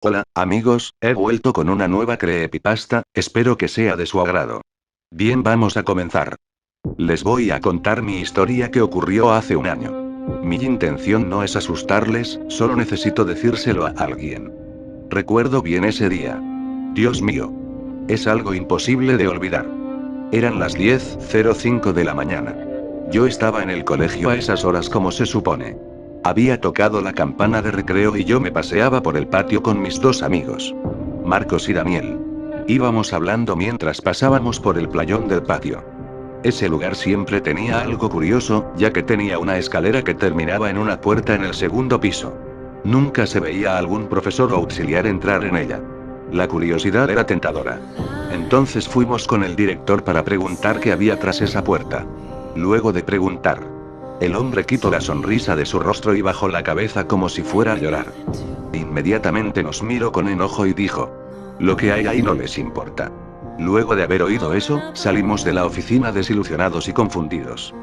Hola, amigos, he vuelto con una nueva creepypasta, espero que sea de su agrado. Bien, vamos a comenzar. Les voy a contar mi historia que ocurrió hace un año. Mi intención no es asustarles, solo necesito decírselo a alguien. Recuerdo bien ese día. Dios mío. Es algo imposible de olvidar. Eran las 10:05 de la mañana. Yo estaba en el colegio a esas horas como se supone. Había tocado la campana de recreo y yo me paseaba por el patio con mis dos amigos, Marcos y Daniel. Íbamos hablando mientras pasábamos por el playón del patio. Ese lugar siempre tenía algo curioso, ya que tenía una escalera que terminaba en una puerta en el segundo piso. Nunca se veía a algún profesor o auxiliar entrar en ella. La curiosidad era tentadora. Entonces fuimos con el director para preguntar qué había tras esa puerta. Luego de preguntar, el hombre quitó la sonrisa de su rostro y bajó la cabeza como si fuera a llorar. Inmediatamente nos miró con enojo y dijo: "Lo que hay ahí no les importa". Luego de haber oído eso, salimos de la oficina desilusionados y confundidos.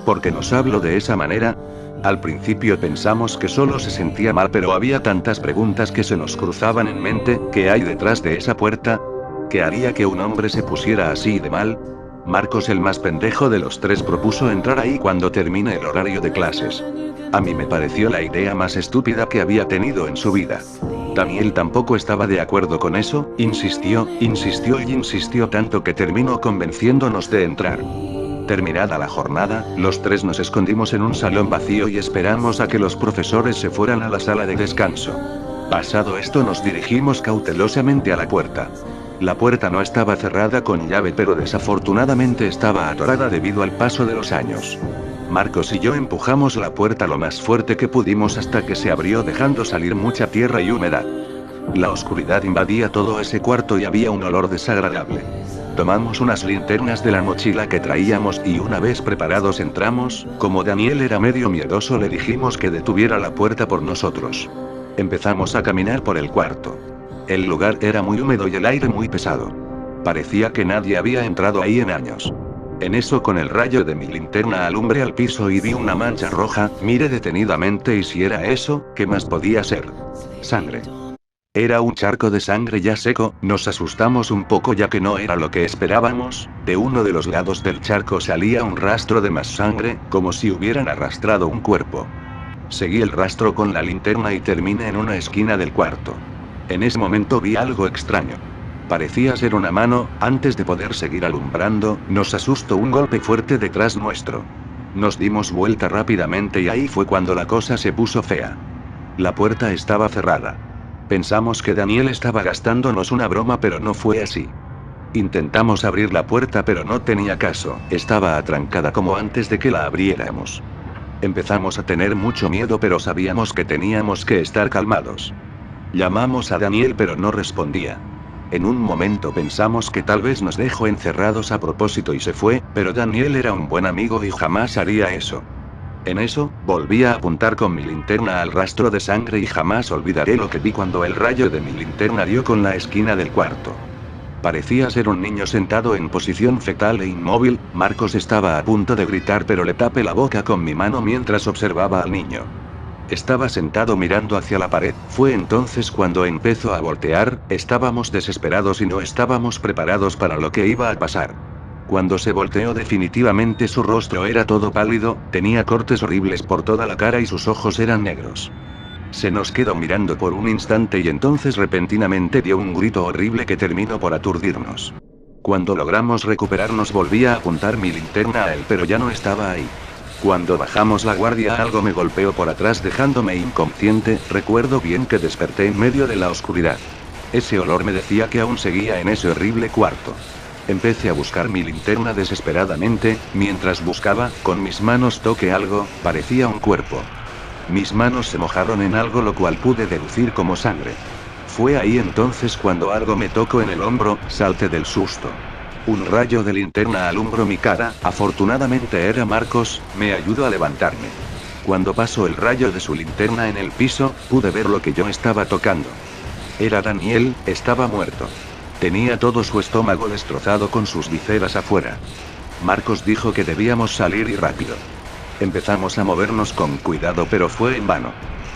¿Por qué nos habló de esa manera? Al principio pensamos que solo se sentía mal, pero había tantas preguntas que se nos cruzaban en mente. ¿Qué hay detrás de esa puerta? ¿Qué haría que un hombre se pusiera así de mal? Marcos, el más pendejo de los tres, propuso entrar ahí cuando termine el horario de clases. A mí me pareció la idea más estúpida que había tenido en su vida. Daniel tampoco estaba de acuerdo con eso, insistió y insistió tanto que terminó convenciéndonos de entrar. Terminada la jornada, los tres nos escondimos en un salón vacío y esperamos a que los profesores se fueran a la sala de descanso. Pasado esto, nos dirigimos cautelosamente a la puerta. La puerta no estaba cerrada con llave, pero desafortunadamente estaba atorada debido al paso de los años. Marcos y yo empujamos la puerta lo más fuerte que pudimos hasta que se abrió, dejando salir mucha tierra y humedad. La oscuridad invadía todo ese cuarto y había un olor desagradable. Tomamos unas linternas de la mochila que traíamos y una vez preparados entramos. Como Daniel era medio miedoso, le dijimos que detuviera la puerta por nosotros. Empezamos a caminar por el cuarto. El lugar era muy húmedo y el aire muy pesado. Parecía que nadie había entrado ahí en años. En eso, con el rayo de mi linterna alumbré al piso y vi una mancha roja. Miré detenidamente y si era eso, ¿qué más podía ser? Sangre. Era un charco de sangre ya seco. Nos asustamos un poco ya que no era lo que esperábamos. De uno de los lados del charco salía un rastro de más sangre, como si hubieran arrastrado un cuerpo. Seguí el rastro con la linterna y terminé en una esquina del cuarto. En ese momento vi algo extraño. Parecía ser una mano. Antes de poder seguir alumbrando, nos asustó un golpe fuerte detrás nuestro. Nos dimos vuelta rápidamente y ahí fue cuando la cosa se puso fea. La puerta estaba cerrada. Pensamos que Daniel estaba gastándonos una broma, pero no fue así. Intentamos abrir la puerta pero no tenía caso, estaba atrancada como antes de que la abriéramos. Empezamos a tener mucho miedo, pero sabíamos que teníamos que estar calmados. Llamamos a Daniel pero no respondía. En un momento pensamos que tal vez nos dejó encerrados a propósito y se fue, pero Daniel era un buen amigo y jamás haría eso. En eso, volví a apuntar con mi linterna al rastro de sangre y jamás olvidaré lo que vi cuando el rayo de mi linterna dio con la esquina del cuarto. Parecía ser un niño sentado en posición fetal e inmóvil. Marcos estaba a punto de gritar, pero le tapé la boca con mi mano mientras observaba al niño. Estaba sentado mirando hacia la pared. Fue entonces cuando empezó a voltear. Estábamos desesperados y no estábamos preparados para lo que iba a pasar. Cuando se volteó, definitivamente su rostro era todo pálido, tenía cortes horribles por toda la cara y sus ojos eran negros. Se nos quedó mirando por un instante y entonces repentinamente dio un grito horrible que terminó por aturdirnos. Cuando logramos recuperarnos, volví a apuntar mi linterna a él, pero ya no estaba ahí. Cuando bajamos la guardia, algo me golpeó por atrás dejándome inconsciente. Recuerdo bien que desperté en medio de la oscuridad. Ese olor me decía que aún seguía en ese horrible cuarto. Empecé a buscar mi linterna desesperadamente. Mientras buscaba, con mis manos toqué algo, parecía un cuerpo. Mis manos se mojaron en algo, lo cual pude deducir como sangre. Fue ahí entonces cuando algo me tocó en el hombro, salté del susto. Un rayo de linterna alumbró mi cara. Afortunadamente era Marcos, me ayudó a levantarme. Cuando pasó el rayo de su linterna en el piso, pude ver lo que yo estaba tocando. Era Daniel, estaba muerto. Tenía todo su estómago destrozado con sus vísceras afuera. Marcos dijo que debíamos salir y rápido. Empezamos a movernos con cuidado, pero fue en vano.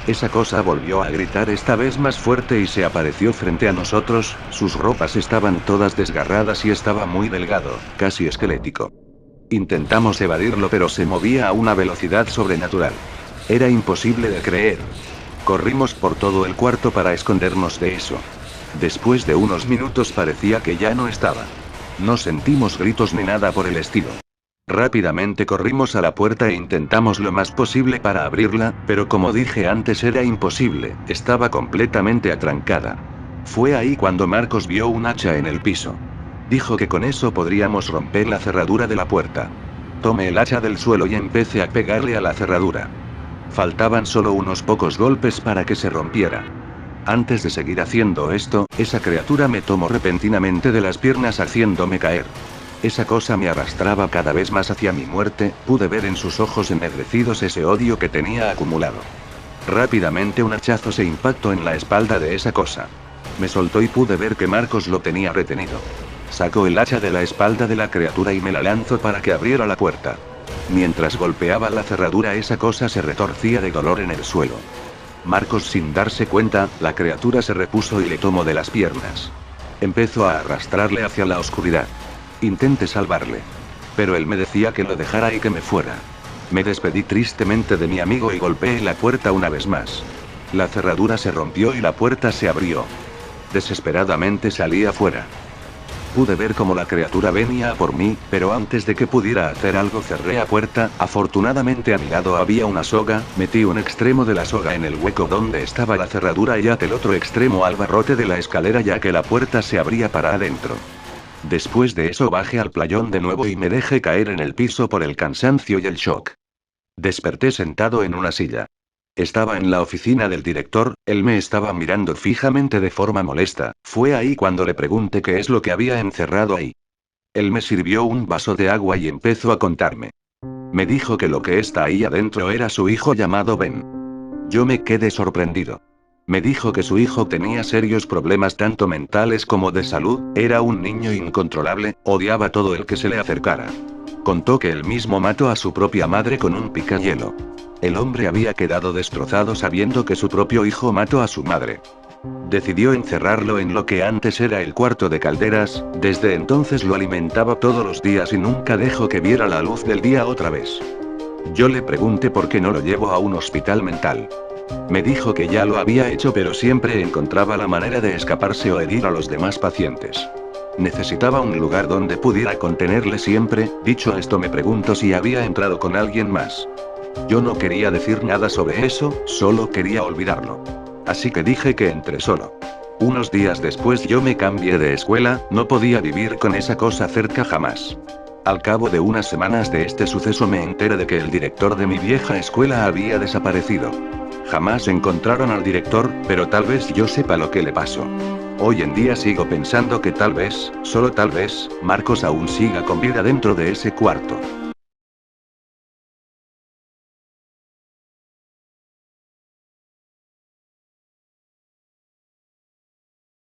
Esa cosa volvió a gritar esta vez más fuerte y se apareció frente a nosotros, sus ropas estaban todas desgarradas y estaba muy delgado, casi esquelético. Intentamos evadirlo pero se movía a una velocidad sobrenatural. Era imposible de creer. Corrimos por todo el cuarto para escondernos de eso. Después de unos minutos parecía que ya no estaba. No sentimos gritos ni nada por el estilo. Rápidamente corrimos a la puerta e intentamos lo más posible para abrirla, pero como dije antes era imposible, estaba completamente atrancada. Fue ahí cuando Marcos vio un hacha en el piso. Dijo que con eso podríamos romper la cerradura de la puerta. Tomé el hacha del suelo y empecé a pegarle a la cerradura. Faltaban solo unos pocos golpes para que se rompiera. Antes de seguir haciendo esto, esa criatura me tomó repentinamente de las piernas haciéndome caer. Esa cosa me arrastraba cada vez más hacia mi muerte, pude ver en sus ojos ennegrecidos ese odio que tenía acumulado. Rápidamente un hachazo se impactó en la espalda de esa cosa. Me soltó y pude ver que Marcos lo tenía retenido. Sacó el hacha de la espalda de la criatura y me la lanzó para que abriera la puerta. Mientras golpeaba la cerradura esa cosa se retorcía de dolor en el suelo. Marcos sin darse cuenta, la criatura se repuso y le tomó de las piernas. Empezó a arrastrarle hacia la oscuridad. Intenté salvarle. Pero él me decía que lo dejara y que me fuera. Me despedí tristemente de mi amigo y golpeé la puerta una vez más. La cerradura se rompió y la puerta se abrió. Desesperadamente salí afuera. Pude ver cómo la criatura venía a por mí, pero antes de que pudiera hacer algo cerré la puerta. Afortunadamente a mi lado había una soga, metí un extremo de la soga en el hueco donde estaba la cerradura y até el otro extremo al barrote de la escalera ya que la puerta se abría para adentro. Después de eso bajé al playón de nuevo y me dejé caer en el piso por el cansancio y el shock. Desperté sentado en una silla. Estaba en la oficina del director, él me estaba mirando fijamente de forma molesta, fue ahí cuando le pregunté qué es lo que había encerrado ahí. Él me sirvió un vaso de agua y empezó a contarme. Me dijo que lo que está ahí adentro era su hijo llamado Ben. Yo me quedé sorprendido. Me dijo que su hijo tenía serios problemas tanto mentales como de salud, era un niño incontrolable, odiaba todo el que se le acercara. Contó que él mismo mató a su propia madre con un picahielo. El hombre había quedado destrozado sabiendo que su propio hijo mató a su madre. Decidió encerrarlo en lo que antes era el cuarto de calderas, desde entonces lo alimentaba todos los días y nunca dejó que viera la luz del día otra vez. Yo le pregunté por qué no lo llevó a un hospital mental. Me dijo que ya lo había hecho pero siempre encontraba la manera de escaparse o herir a los demás pacientes. Necesitaba un lugar donde pudiera contenerle siempre. Dicho esto me pregunto si había entrado con alguien más. Yo no quería decir nada sobre eso, solo quería olvidarlo. Así que dije que entré solo. Unos días después yo me cambié de escuela, no podía vivir con esa cosa cerca jamás. Al cabo de unas semanas de este suceso me enteré de que el director de mi vieja escuela había desaparecido. Jamás encontraron al director, pero tal vez yo sepa lo que le pasó. Hoy en día sigo pensando que tal vez, solo tal vez, Marcos aún siga con vida dentro de ese cuarto.